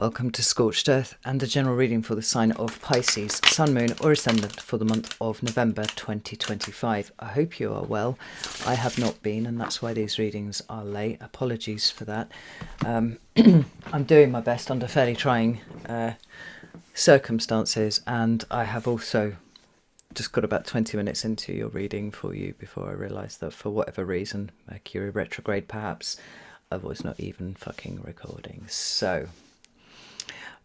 Welcome to Scorched Earth and a general reading for the sign of Pisces, Sun, Moon or Ascendant for the month of November 2025. I hope you are well. I have not been, and that's why these readings are late. Apologies for that. I'm doing my best under fairly trying circumstances, and I have also just got about 20 minutes into your reading for you before I realised that for whatever reason, Mercury retrograde perhaps, I was not even fucking recording. So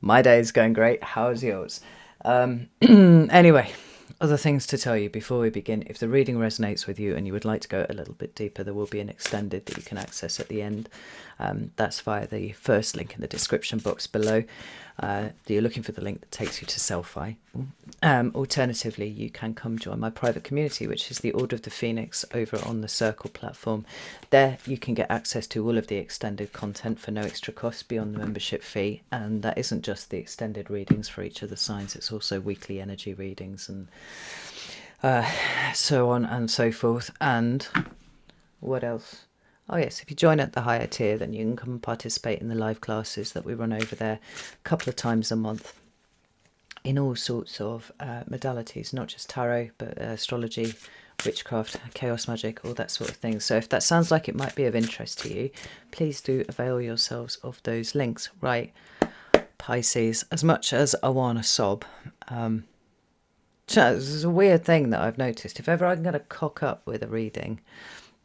my day is going great. How's yours? Anyway, other things to tell you before we begin. If the reading resonates with you and you would like to go a little bit deeper, there will be an extended that you can access at the end. That's via the first link in the description box below. You're looking for the link that takes you to Selfie. Alternatively, you can come join my private community, which is the Order of the Phoenix over on the Circle platform. There you can get access to all of the extended content for no extra cost beyond the membership fee, and that isn't just the extended readings for each of the signs, it's also weekly energy readings and so on and so forth. And what else? Oh yes, if you join at the higher tier, then you can come and participate in the live classes that we run over there a couple of times a month in all sorts of modalities, not just tarot, but astrology, witchcraft, chaos magic, all that sort of thing. So if that sounds like it might be of interest to you, please do avail yourselves of those links. Right, Pisces, as much as I want to sob, this is a weird thing that I've noticed. If ever I'm going to cock up with a reading,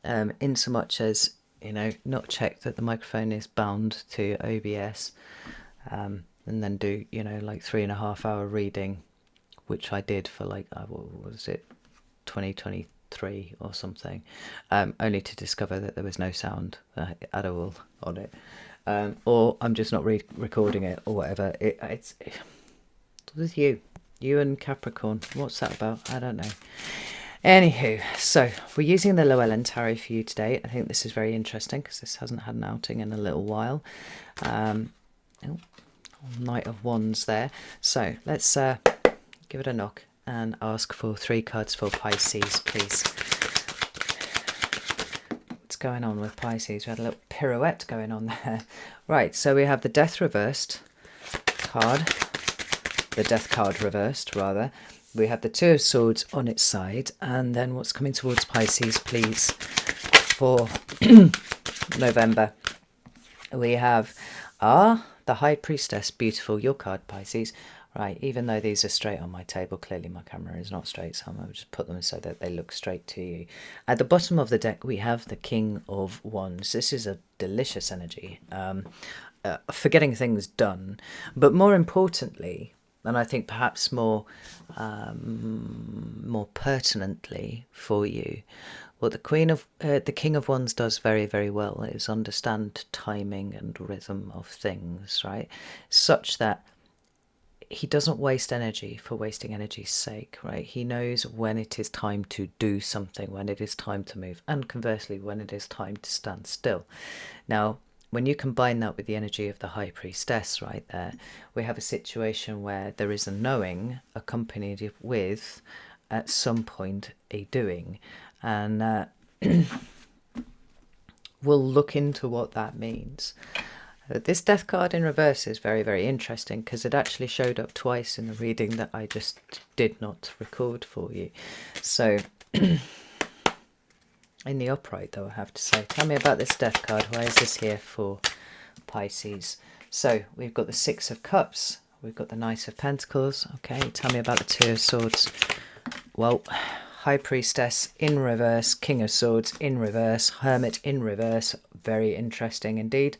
in so much as, you know, not check that the microphone is bound to OBS, and then do, you know, like 3.5 hour reading, which I did for like, what was it, 2023 or something, only to discover that there was no sound at all on it, or I'm just not recording it or whatever. It's with you and Capricorn. What's that about? I don't know. Anywho, so we're using the Llewellyn Tarot for you today. I think this is very interesting because this hasn't had an outing in a little while. Knight of Wands there. So let's give it a knock and ask for 3 cards for Pisces, please. What's going on with Pisces? We had a little pirouette going on there. Right, so we have the Death reversed card. The Death card reversed, rather. We have the Two of Swords on its side, and then what's coming towards Pisces, please, for November. We have the High Priestess. Beautiful, your card, Pisces. Right, even though these are straight on my table, clearly my camera is not straight, so I'm going to just put them so that they look straight to you. At the bottom of the deck, we have the King of Wands. This is a delicious energy for getting things done, but more importantly, and I think perhaps more pertinently for you, what the King of Wands does very, very well is understand timing and rhythm of things, right? Such that he doesn't waste energy for wasting energy's sake, right? He knows when it is time to do something, when it is time to move, and conversely, when it is time to stand still. Now, when you combine that with the energy of the High Priestess right there, we have a situation where there is a knowing accompanied with, at some point, a doing. And we'll look into what that means. This Death card in reverse is very, very interesting because it actually showed up twice in the reading that I just did not record for you. So in the upright, though, I have to say, tell me about this Death card. Why is this here for Pisces? So we've got the Six of Cups. We've got the Knight of Pentacles. Okay, tell me about the Two of Swords. Well, High Priestess in reverse, King of Swords in reverse, Hermit in reverse. Very interesting indeed.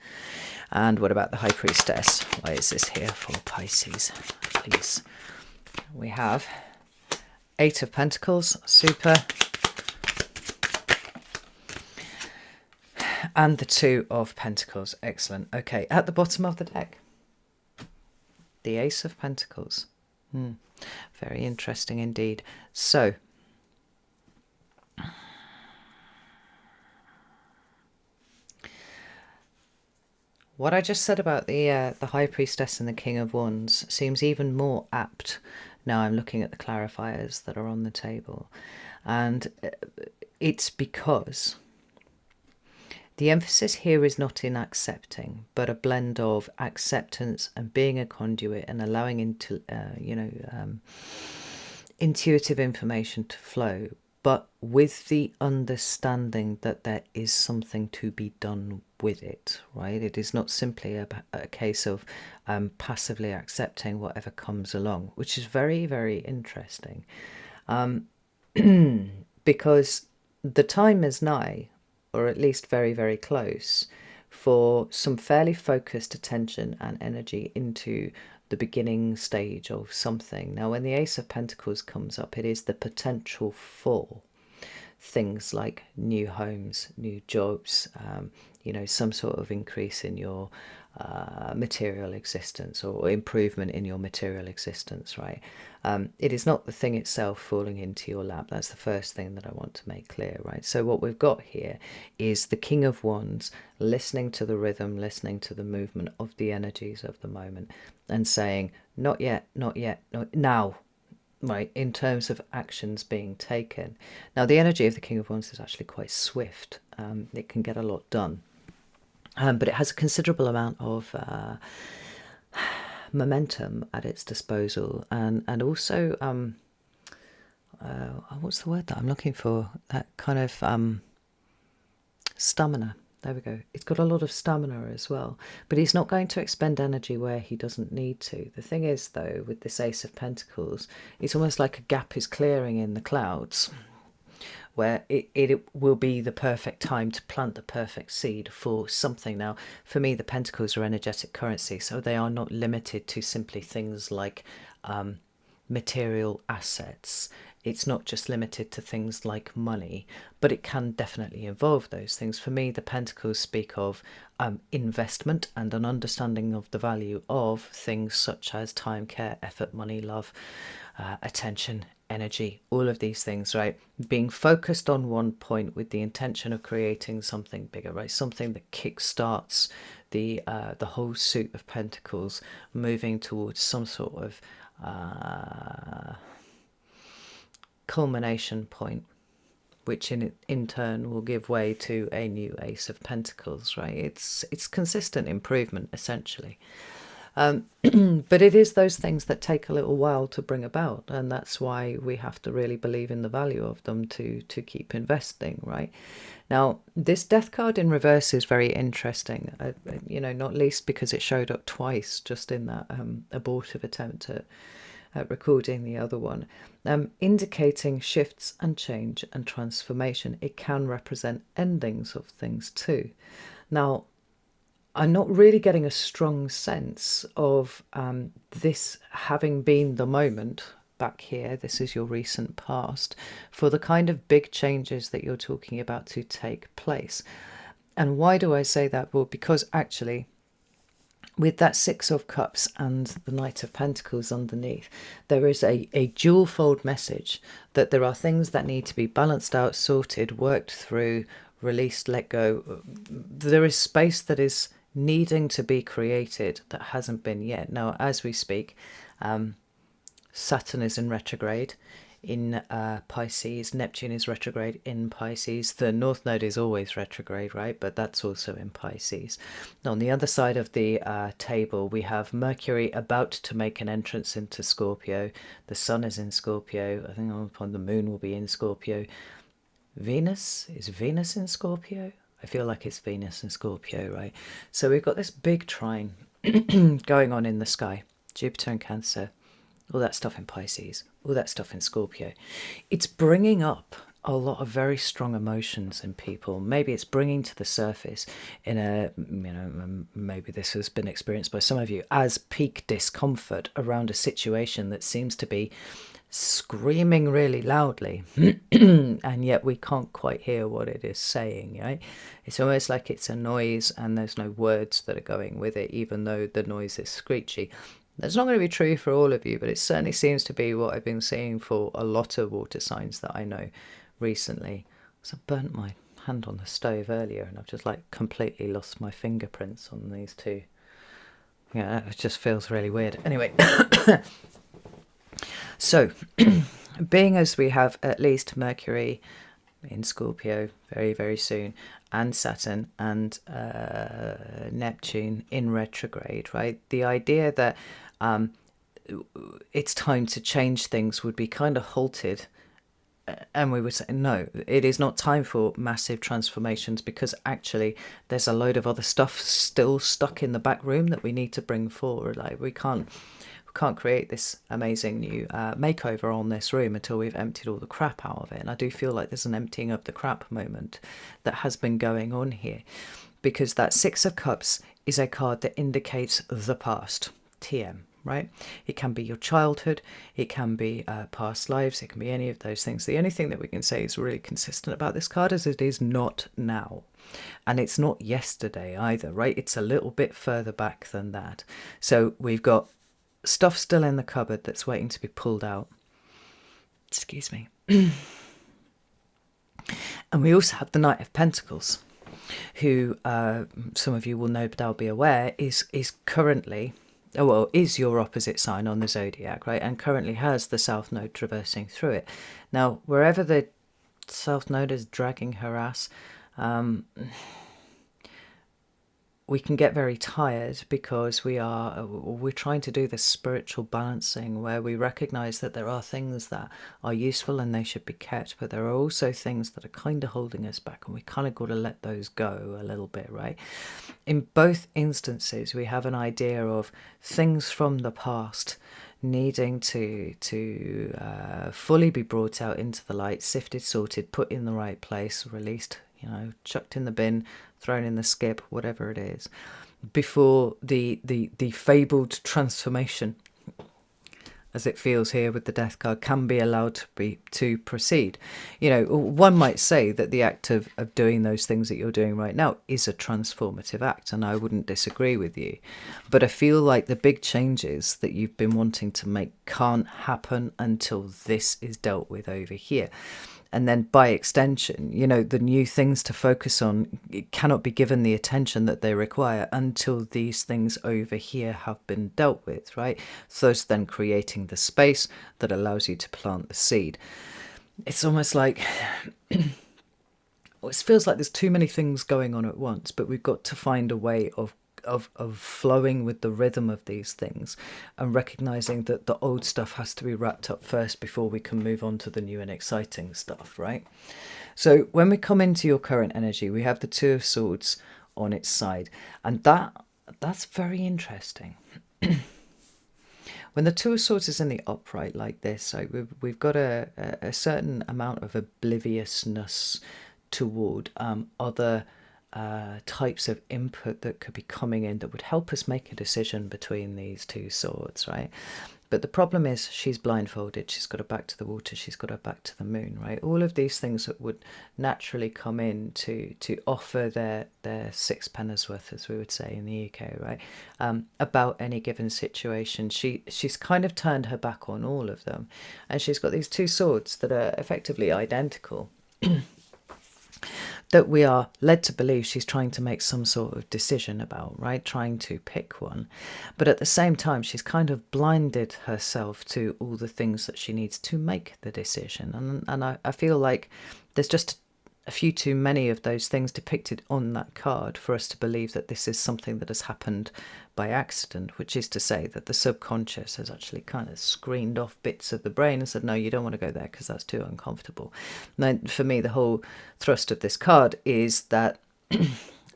And what about the High Priestess? Why is this here for Pisces, please? We have Eight of Pentacles. Super. And the Two of Pentacles. Excellent. Okay, at the bottom of the deck, the Ace of Pentacles. Very interesting indeed. So, what I just said about the High Priestess and the King of Wands seems even more apt now I'm looking at the clarifiers that are on the table. And it's because The emphasis here is not in accepting, but a blend of acceptance and being a conduit and allowing intuitive information to flow, but with the understanding that there is something to be done with it, right? It is not simply a case of passively accepting whatever comes along, which is very, very interesting, because the time is nigh, or at least very, very close, for some fairly focused attention and energy into the beginning stage of something. Now, when the Ace of Pentacles comes up, it is the potential for things like new homes, new jobs, some sort of increase in your material existence or improvement in your material existence, right? It is not the thing itself falling into your lap. That's the first thing that I want to make clear, right? So what we've got here is the King of Wands listening to the rhythm, listening to the movement of the energies of the moment and saying, not yet, not yet, not now, right, in terms of actions being taken. Now, the energy of the King of Wands is actually quite swift. It can get a lot done. But it has a considerable amount of momentum at its disposal, and also what's the word that I'm looking for? That kind of stamina. There we go. It's got a lot of stamina as well, but he's not going to expend energy where he doesn't need to. The thing is, though, with this Ace of Pentacles, it's almost like a gap is clearing in the clouds, where it will be the perfect time to plant the perfect seed for something. Now, for me, the Pentacles are energetic currency, so they are not limited to simply things like material assets. It's not just limited to things like money, but it can definitely involve those things. For me, the Pentacles speak of investment and an understanding of the value of things such as time, care, effort, money, love, attention, energy, all of these things, right? Being focused on one point with the intention of creating something bigger, right? Something that kickstarts the whole suit of Pentacles, moving towards some sort of culmination point, which in turn will give way to a new Ace of Pentacles, right? It's consistent improvement, essentially. But it is those things that take a little while to bring about, and that's why we have to really believe in the value of them to keep investing, right? Now, this Death card in reverse is very interesting, not least because it showed up twice just in that abortive attempt at recording the other one, indicating shifts and change and transformation. It can represent endings of things too. Now, I'm not really getting a strong sense of this having been the moment back here. This is your recent past for the kind of big changes that you're talking about to take place. And why do I say that? Well, because actually, with that Six of Cups and the Knight of Pentacles underneath, there is a dual-fold message that there are things that need to be balanced out, sorted, worked through, released, let go. There is space that is needing to be created that hasn't been yet. Now, as we speak, Saturn is in retrograde in Pisces, Neptune is retrograde in Pisces, the North Node is always retrograde, right? But that's also in Pisces. Now, on the other side of the table, we have Mercury about to make an entrance into Scorpio. The Sun is in Scorpio. I think upon the Moon will be in Scorpio. Is Venus in Scorpio? I feel like it's Venus and Scorpio, right? So we've got this big trine going on in the sky. Jupiter and Cancer, all that stuff in Pisces, all that stuff in Scorpio. It's bringing up a lot of very strong emotions in people. Maybe it's bringing to the surface in a, maybe this has been experienced by some of you as peak discomfort around a situation that seems to be screaming really loudly and yet we can't quite hear what it is saying, right? It's almost like it's a noise and there's no words that are going with it, even though the noise is screechy. That's not going to be true for all of you, but it certainly seems to be what I've been seeing for a lot of water signs that I know recently. So I burnt my hand on the stove earlier and I've just like completely lost my fingerprints on these two. Yeah, it just feels really weird. Anyway, so being as we have at least Mercury in Scorpio very, very soon, and Saturn and Neptune in retrograde, right? The idea that it's time to change things would be kind of halted. And we would say, no, it is not time for massive transformations, because actually there's a load of other stuff still stuck in the back room that we need to bring forward. Like we can't create this amazing new makeover on this room until we've emptied all the crap out of it. And I do feel like there's an emptying of the crap moment that has been going on here, because that Six of Cups is a card that indicates the past, TM, right? It can be your childhood, it can be past lives, it can be any of those things. The only thing that we can say is really consistent about this card is it is not now. And it's not yesterday either, right? It's a little bit further back than that. So we've got stuff still in the cupboard that's waiting to be pulled out. Excuse me. And we also have the Knight of Pentacles, who some of you will no doubt be aware is currently, is your opposite sign on the zodiac, right? And currently has the South Node traversing through it. Now, wherever the South Node is dragging her ass, we can get very tired, because we're trying to do this spiritual balancing where we recognize that there are things that are useful and they should be kept, but there are also things that are kind of holding us back, and we kind of got to let those go a little bit, right? In both instances, we have an idea of things from the past needing to fully be brought out into the light, sifted, sorted, put in the right place, released, chucked in the bin, thrown in the skip, whatever it is, before the fabled transformation, as it feels here with the Death card, can be allowed to proceed. One might say that the act of doing those things that you're doing right now is a transformative act, and I wouldn't disagree with you. But I feel like the big changes that you've been wanting to make can't happen until this is dealt with over here. And then by extension, the new things to focus on, it cannot be given the attention that they require until these things over here have been dealt with, right? So it's then creating the space that allows you to plant the seed. It's almost like, it feels like there's too many things going on at once, but we've got to find a way of flowing with the rhythm of these things, and recognizing that the old stuff has to be wrapped up first before we can move on to the new and exciting stuff, right? So when we come into your current energy, we have the Two of Swords on its side, and that's very interesting. When the Two of Swords is in the upright like this, so we've got a certain amount of obliviousness toward other types of input that could be coming in that would help us make a decision between these two swords, right? But the problem is she's blindfolded, she's got her back to the water, she's got her back to the moon, right? All of these things that would naturally come in to offer their six penn'orth worth, as we would say in the UK, right? About any given situation. She's kind of turned her back on all of them, and she's got these two swords that are effectively identical. That we are led to believe she's trying to make some sort of decision about, right? Trying to pick one. But at the same time, she's kind of blinded herself to all the things that she needs to make the decision. And I feel like there's just a few too many of those things depicted on that card for us to believe that this is something that has happened by accident, which is to say that the subconscious has actually kind of screened off bits of the brain and said, no, you don't want to go there because that's too uncomfortable. Now, for me, the whole thrust of this card is that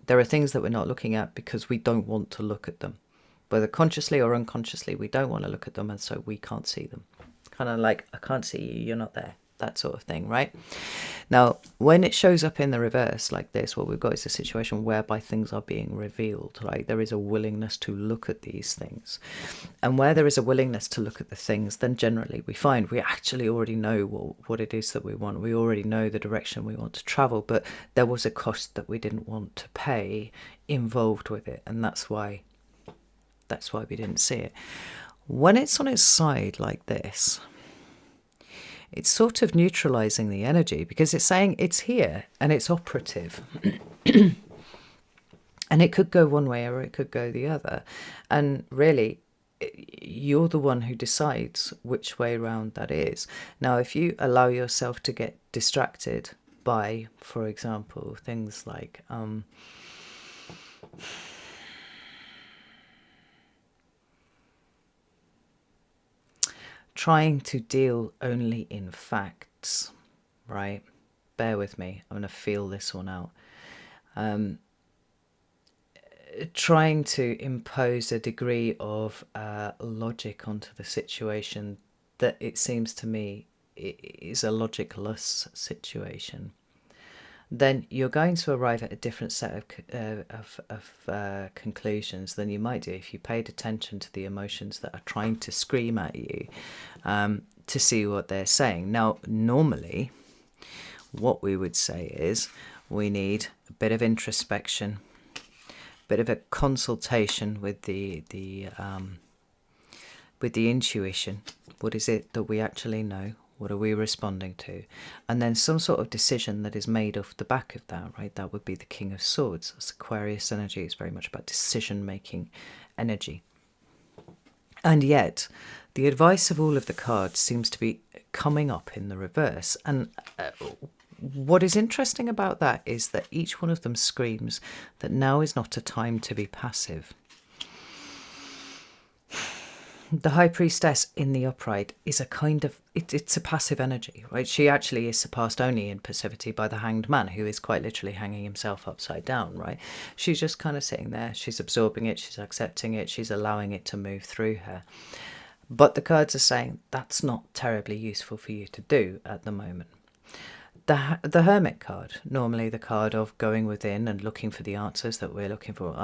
there are things that we're not looking at because we don't want to look at them. Whether consciously or unconsciously, we don't want to look at them, and so we can't see them. Kind of like, I can't see you, you're not there. That sort of thing, right? Now, when it shows up in the reverse like this, what we've got is a situation whereby things are being revealed, right? There is a willingness to look at these things. And where there is a willingness to look at the things, then generally we find we actually already know what it is that we want. We already know the direction we want to travel, but there was a cost that we didn't want to pay involved with it. And that's why we didn't see it. When it's on its side like this, it's sort of neutralizing the energy, because it's saying it's here and it's operative. And it could go one way or it could go the other. And really, you're the one who decides which way round that is. Now, if you allow yourself to get distracted by, for example, things like trying to deal only in facts, right? Bear with me, I'm going to feel this one out. Trying to impose a degree of logic onto the situation that it seems to me is a logicless situation, then you're going to arrive at a different set of conclusions than you might do if you paid attention to the emotions that are trying to scream at you, to see what they're saying. Now, normally, what we would say is we need a bit of introspection, bit of a consultation with the intuition. What is it that we actually know? What are we responding to? And then some sort of decision that is made off the back of that, right? That would be the King of Swords. It's Aquarius energy. It's very much about decision-making energy. And yet, the advice of all of the cards seems to be coming up in the reverse. And what is interesting about that is that each one of them screams that now is not a time to be passive. The High Priestess in the upright is a kind of, it's a passive energy, right? She actually is surpassed only in passivity by the Hanged Man, who is quite literally hanging himself upside down, right? She's just kind of sitting there. She's absorbing it. She's accepting it. She's allowing it to move through her. But the cards are saying that's not terribly useful for you to do at the moment. The Hermit card, normally the card of going within and looking for the answers that we're looking for.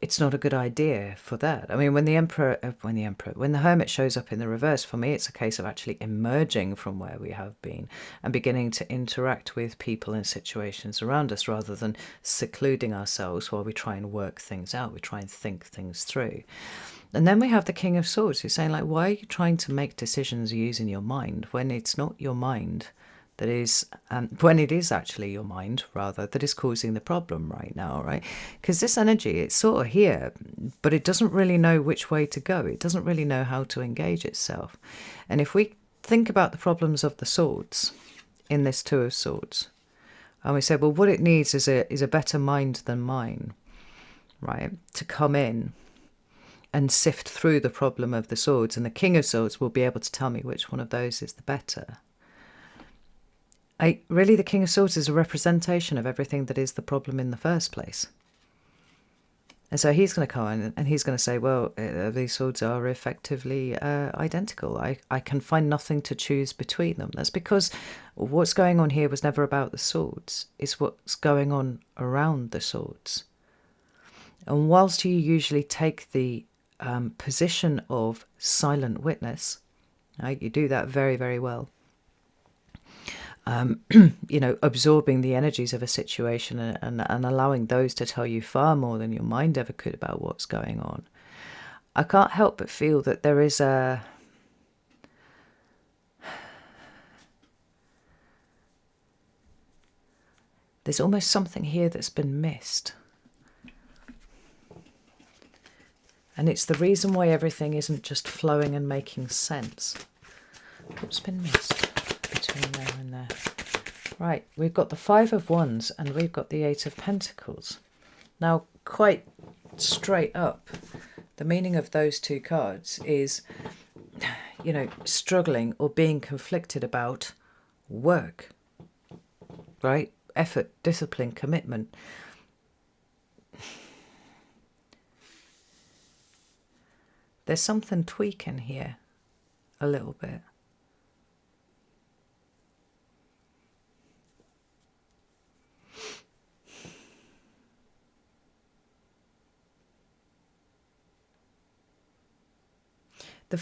It's not a good idea for that. I mean, when the Hermit shows up in the reverse, for me, it's a case of actually emerging from where we have been and beginning to interact with people and situations around us rather than secluding ourselves while we try and work things out. We try and think things through. And then we have the King of Swords who's saying, like, why are you trying to make decisions using your mind when it's not your mind that is, when it is actually your mind, rather, that is causing the problem right now, right? Because this energy, it's sort of here, but it doesn't really know which way to go. It doesn't really know how to engage itself. And if we think about the problems of the swords in this Two of Swords, and we say, well, what it needs is a better mind than mine, right, to come in and sift through the problem of the swords, and the King of Swords will be able to tell me which one of those is the better. Really, the King of Swords is a representation of everything that is the problem in the first place. And so he's going to come in and he's going to say, well, these swords are effectively identical. I can find nothing to choose between them. That's because what's going on here was never about the swords. It's what's going on around the swords. And whilst you usually take the position of silent witness, right, you do that very, very well. Absorbing the energies of a situation and allowing those to tell you far more than your mind ever could about what's going on. I can't help but feel that there is there's almost something here that's been missed. And it's the reason why everything isn't just flowing and making sense. What's been missed between there and there? Right, we've got the Five of Wands and we've got the Eight of Pentacles. Now, quite straight up, the meaning of those two cards is, struggling or being conflicted about work, right? Effort, discipline, commitment. There's something tweaking here a little bit. The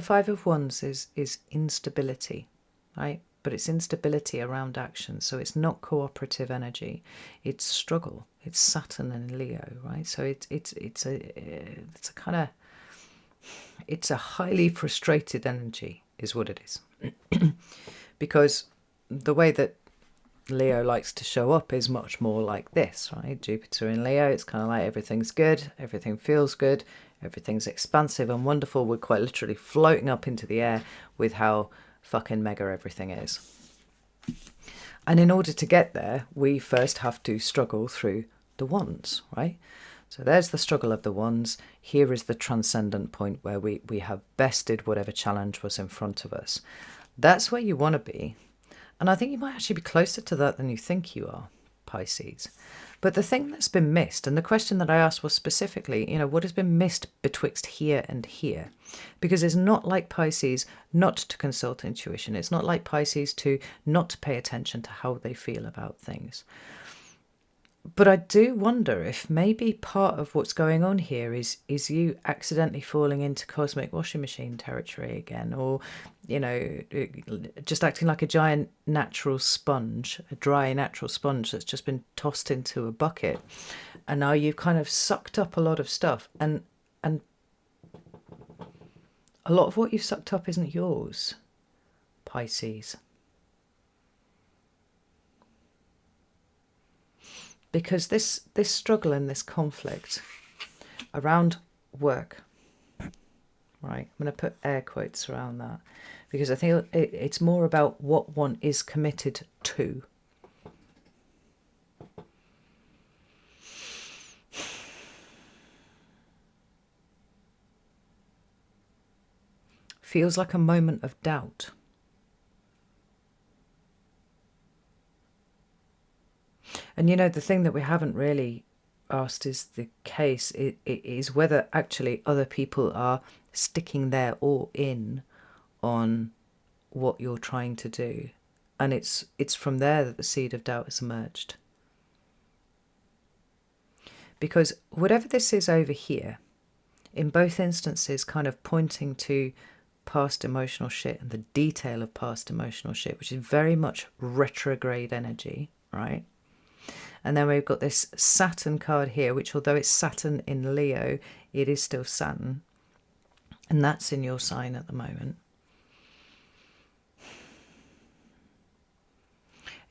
Five of Wands is instability, right? But it's instability around action, so it's not cooperative energy. It's struggle. It's Saturn and Leo, right? So it's a highly frustrated energy, is what it is, because the way that Leo likes to show up is much more like this, right? Jupiter in Leo, it's kind of like everything's good, everything feels good, everything's expansive and wonderful. We're quite literally floating up into the air with how fucking mega everything is. And in order to get there, we first have to struggle through the wands, right? So there's the struggle of the wands. Here is the transcendent point where we have bested whatever challenge was in front of us. That's where you want to be. And I think you might actually be closer to that than you think you are, Pisces. But the thing that's been missed, and the question that I asked was specifically, what has been missed betwixt here and here? Because it's not like Pisces not to consult intuition. It's not like Pisces to not pay attention to how they feel about things. But I do wonder if maybe part of what's going on here is you accidentally falling into cosmic washing machine territory again, or, just acting like a giant natural sponge, a dry natural sponge that's just been tossed into a bucket. And now you've kind of sucked up a lot of stuff. And a lot of what you've sucked up isn't yours, Pisces. Because this struggle and this conflict around work, right? I'm going to put air quotes around that because I think it's more about what one is committed to. Feels like a moment of doubt. And the thing that we haven't really asked is the case, it is whether actually other people are sticking their all in on what you're trying to do. And it's from there that the seed of doubt has emerged. Because whatever this is over here, in both instances kind of pointing to past emotional shit and the detail of past emotional shit, which is very much retrograde energy, right? And then we've got this Saturn card here, which although it's Saturn in Leo, it is still Saturn. And that's in your sign at the moment.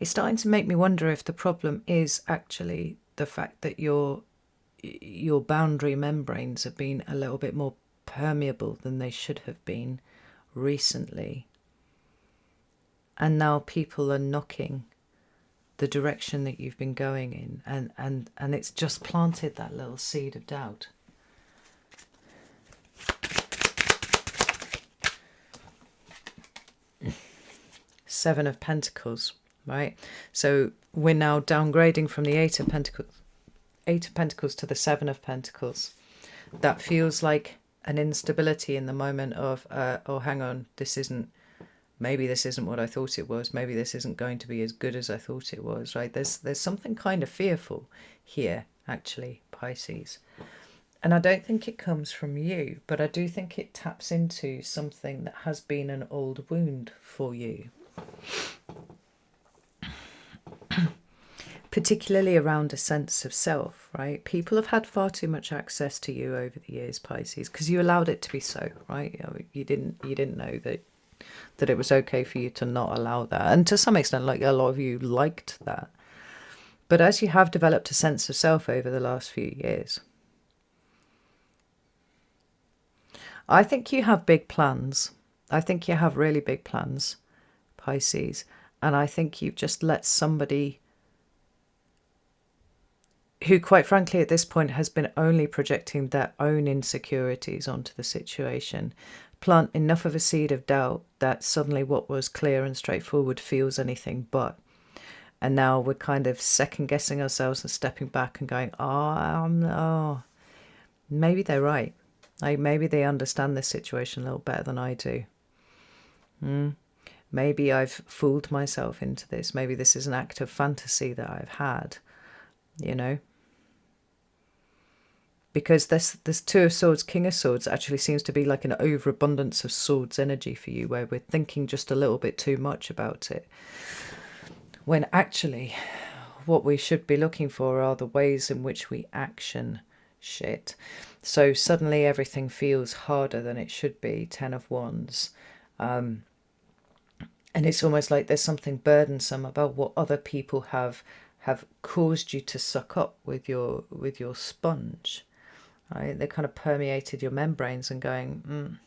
It's starting to make me wonder if the problem is actually the fact that your boundary membranes have been a little bit more permeable than they should have been recently. And now people are knocking the direction that you've been going in, and it's just planted that little seed of doubt. Seven of Pentacles, right? So we're now downgrading from the Eight of Pentacles to the Seven of Pentacles. That feels like an instability in the moment of, oh, hang on, maybe this isn't what I thought it was. Maybe this isn't going to be as good as I thought it was, right? There's something kind of fearful here, actually, Pisces. And I don't think it comes from you, but I do think it taps into something that has been an old wound for you. Particularly around a sense of self, right? People have had far too much access to you over the years, Pisces, because you allowed it to be so, right? You didn't know that it was okay for you to not allow that. And to some extent, like a lot of you liked that. But as you have developed a sense of self over the last few years, I think you have big plans. I think you have really big plans, Pisces. And I think you've just let somebody who, quite frankly, at this point has been only projecting their own insecurities onto the situation, plant enough of a seed of doubt that suddenly what was clear and straightforward feels anything but. And now we're kind of second guessing ourselves and stepping back and going, oh, maybe they're right. Like maybe they understand this situation a little better than I do. Maybe I've fooled myself into this. Maybe this is an act of fantasy that I've had, Because this Two of Swords, King of Swords actually seems to be like an overabundance of swords energy for you, where we're thinking just a little bit too much about it. When actually what we should be looking for are the ways in which we action shit. So suddenly everything feels harder than it should be. 10 of Wands. And it's almost like there's something burdensome about what other people have caused you to suck up with your sponge. Right? They kind of permeated your membranes and going,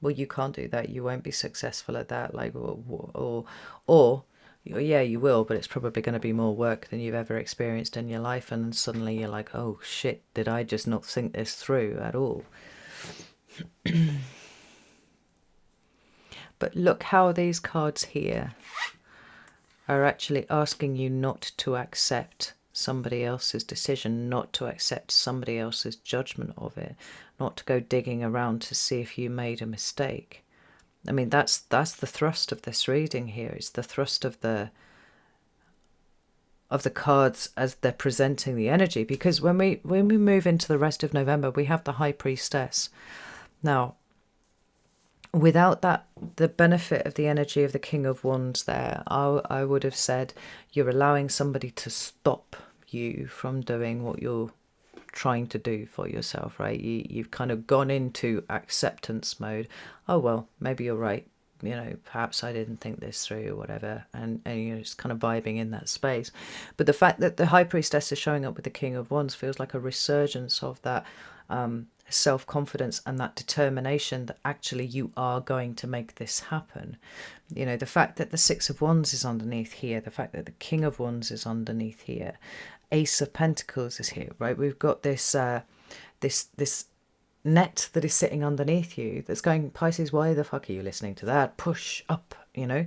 well, you can't do that. You won't be successful at that. Like, or Yeah, you will, but it's probably going to be more work than you've ever experienced in your life. And suddenly you're like, oh shit, did I just not think this through at all? But look how these cards here are actually asking you not to accept somebody else's decision, not to accept somebody else's judgment of it, not to go digging around to see if you made a mistake. I mean, that's the thrust of this reading here. It's the thrust of the cards as they're presenting the energy, because when we move into the rest of November, we have the High Priestess. Now, without that, the benefit of the energy of the King of Wands there, I would have said you're allowing somebody to stop you from doing what you're trying to do for yourself, right? You've kind of gone into acceptance mode. Oh, well, maybe you're right. You know, perhaps I didn't think this through or whatever. And you're just kind of vibing in that space. But the fact that the High Priestess is showing up with the King of Wands feels like a resurgence of that self-confidence and that determination that actually you are going to make this happen. You know, the fact that the Six of Wands is underneath here, the fact that the King of Wands is underneath here, Ace of Pentacles is here, right? We've got this this net that is sitting underneath you that's going, Pisces, why the fuck are you listening to that? Push up, you know.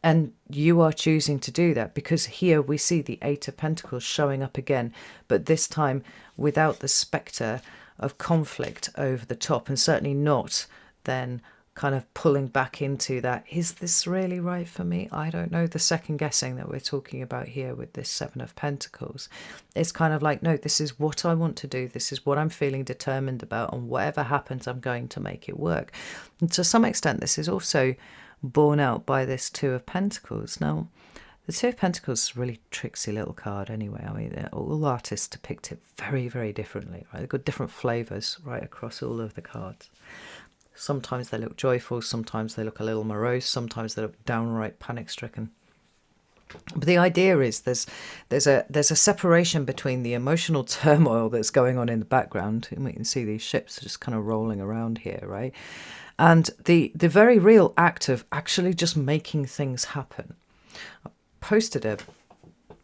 And you are choosing to do that, because here we see the Eight of Pentacles showing up again, but this time without the spectre of conflict over the top, and certainly not then kind of pulling back into that, is this really right for me? I don't know, the second guessing that we're talking about here with this Seven of Pentacles. It's kind of like, no, this is what I want to do, this is what I'm feeling determined about, and whatever happens, I'm going to make it work. And to some extent, this is also borne out by this Two of Pentacles. Now, the Two of Pentacles is a really tricksy little card anyway. I mean, all artists depict it very, very differently, right? They've got different flavours right across all of the cards. Sometimes they look joyful, sometimes they look a little morose, sometimes they look downright panic-stricken. But the idea is there's a separation between the emotional turmoil that's going on in the background, and we can see these ships just kind of rolling around here, right? And the very real act of actually just making things happen. I posted a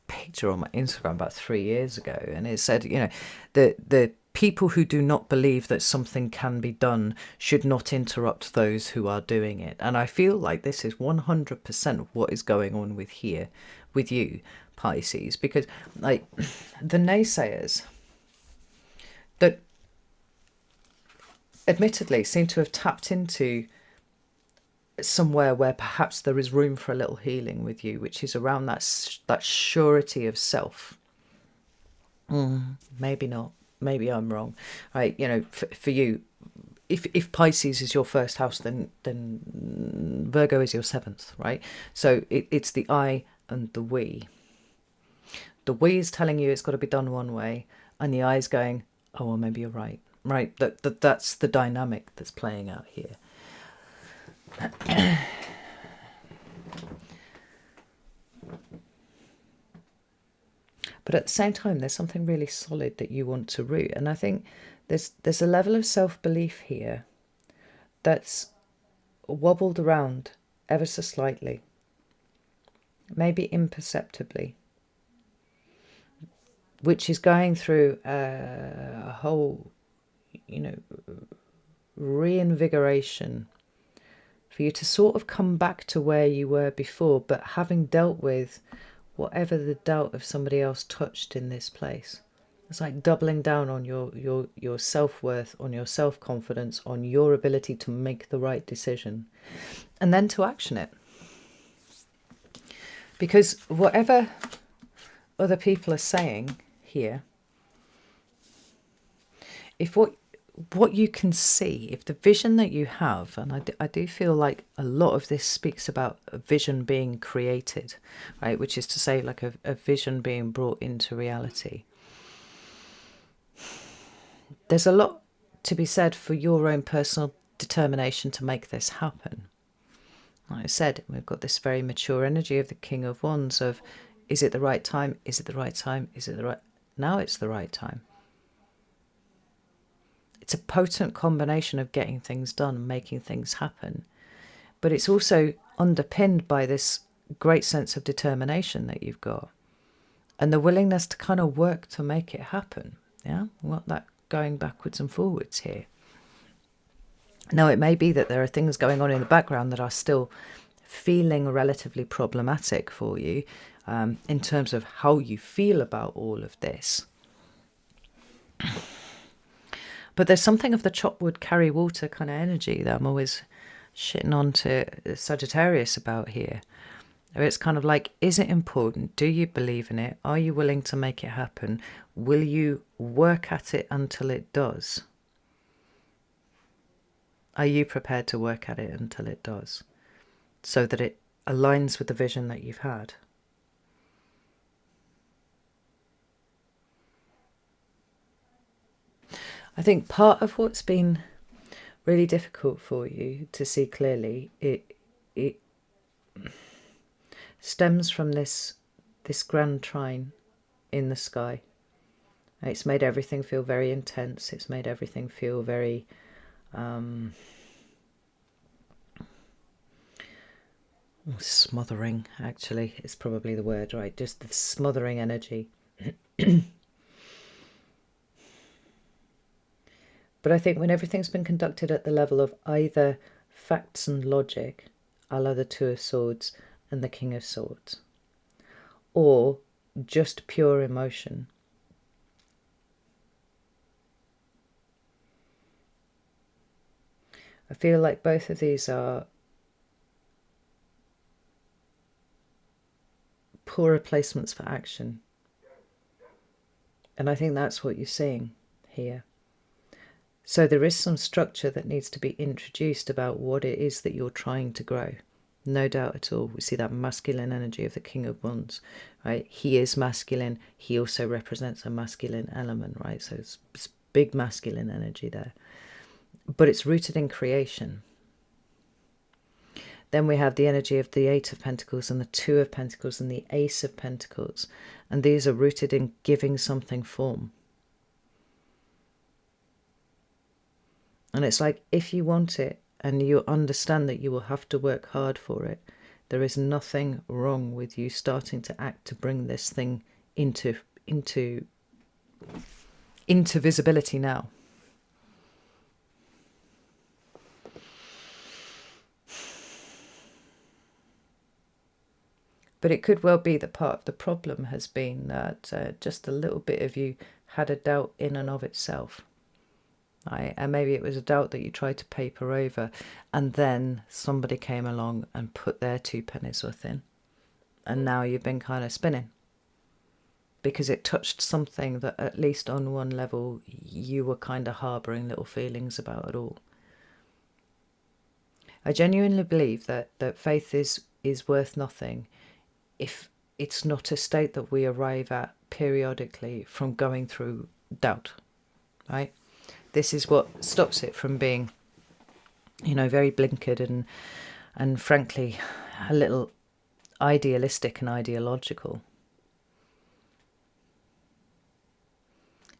picture on my Instagram about 3 years ago, and it said, you know, the people who do not believe that something can be done should not interrupt those who are doing it. And I feel like this is 100% what is going on with you, Pisces, because like the naysayers that admittedly seem to have tapped into somewhere where perhaps there is room for a little healing with you, which is around that surety of self. Maybe not. Maybe I'm wrong, right? You know, for you, if Pisces is your first house, then Virgo is your seventh, right? So it's the I and the we. The we is telling you it's got to be done one way, and the I is going, oh, well, maybe you're right, right? That's the dynamic that's playing out here. But at the same time, there's something really solid that you want to root. And I think there's a level of self-belief here that's wobbled around ever so slightly, maybe imperceptibly, which is going through a whole, you know, reinvigoration for you to sort of come back to where you were before, but having dealt with whatever the doubt of somebody else touched in this place. It's like doubling down on your self-worth, on your self-confidence, on your ability to make the right decision, and then to action it. Because whatever other people are saying here, if what you can see, if the vision that you have, and I do feel like a lot of this speaks about a vision being created, right? Which is to say, like a vision being brought into reality. There's a lot to be said for your own personal determination to make this happen. Like I said, we've got this very mature energy of the King of Wands of, is it the right time? Is it the right time? Is it the right... Now it's the right time. It's a potent combination of getting things done and making things happen. But it's also underpinned by this great sense of determination that you've got, and the willingness to kind of work to make it happen. Yeah, what that going backwards and forwards here. Now, it may be that there are things going on in the background that are still feeling relatively problematic for you, in terms of how you feel about all of this. But there's something of the chop wood, carry water kind of energy that I'm always shitting on to Sagittarius about here. It's kind of like, is it important? Do you believe in it? Are you willing to make it happen? Will you work at it until it does? Are you prepared to work at it until it does, so that it aligns with the vision that you've had? I think part of what's been really difficult for you to see clearly, it stems from this grand trine in the sky. It's made everything feel very intense. It's made everything feel very smothering, actually, is probably the word, right? Just the smothering energy. But I think when everything's been conducted at the level of either facts and logic, a la the Two of Swords and the King of Swords, or just pure emotion, I feel like both of these are poor replacements for action. And I think that's what you're seeing here. So there is some structure that needs to be introduced about what it is that you're trying to grow. No doubt at all. We see that masculine energy of the King of Wands, right? He is masculine. He also represents a masculine element, right? So it's big masculine energy there. But it's rooted in creation. Then we have the energy of the Eight of Pentacles and the Two of Pentacles and the Ace of Pentacles. And these are rooted in giving something form. And it's like, if you want it and you understand that you will have to work hard for it, there is nothing wrong with you starting to act to bring this thing into visibility now. But it could well be that part of the problem has been that just a little bit of you had a doubt in and of itself. Right? And maybe it was a doubt that you tried to paper over, and then somebody came along and put their 2 pennies worth in. And now you've been kind of spinning. Because it touched something that, at least on one level, you were kind of harbouring little feelings about at all. I genuinely believe that faith is worth nothing if it's not a state that we arrive at periodically from going through doubt, right? This is what stops it from being, very blinkered and frankly a little idealistic and ideological.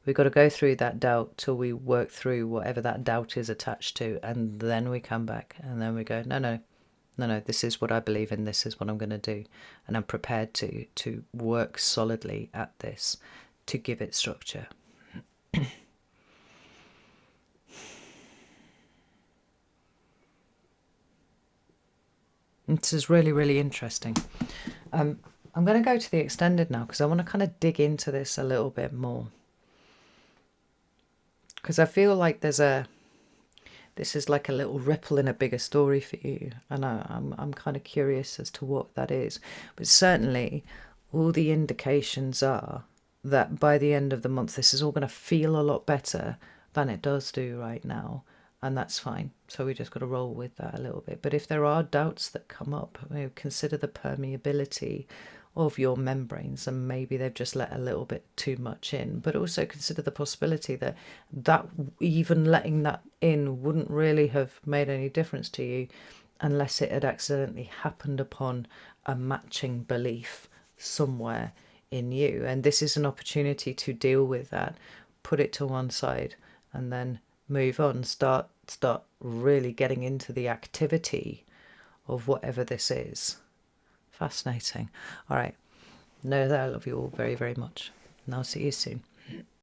We've got to go through that doubt till we work through whatever that doubt is attached to, and then we come back and then we go, no, this is what I believe in, this is what I'm going to do, and I'm prepared to work solidly at this to give it structure. This is really, really interesting. I'm going to go to the extended now because I want to kind of dig into this a little bit more. Because I feel like this is like a little ripple in a bigger story for you. And I'm kind of curious as to what that is. But certainly all the indications are that by the end of the month, this is all going to feel a lot better than it does do right now. And that's fine. So we just got to roll with that a little bit. But if there are doubts that come up, consider the permeability of your membranes, and maybe they've just let a little bit too much in. But also consider the possibility that even letting that in wouldn't really have made any difference to you unless it had accidentally happened upon a matching belief somewhere in you. And this is an opportunity to deal with that, put it to one side, and then move on, start really getting into the activity of whatever this is Fascinating. All right. Know that I love you all very, very much. And I'll see you soon.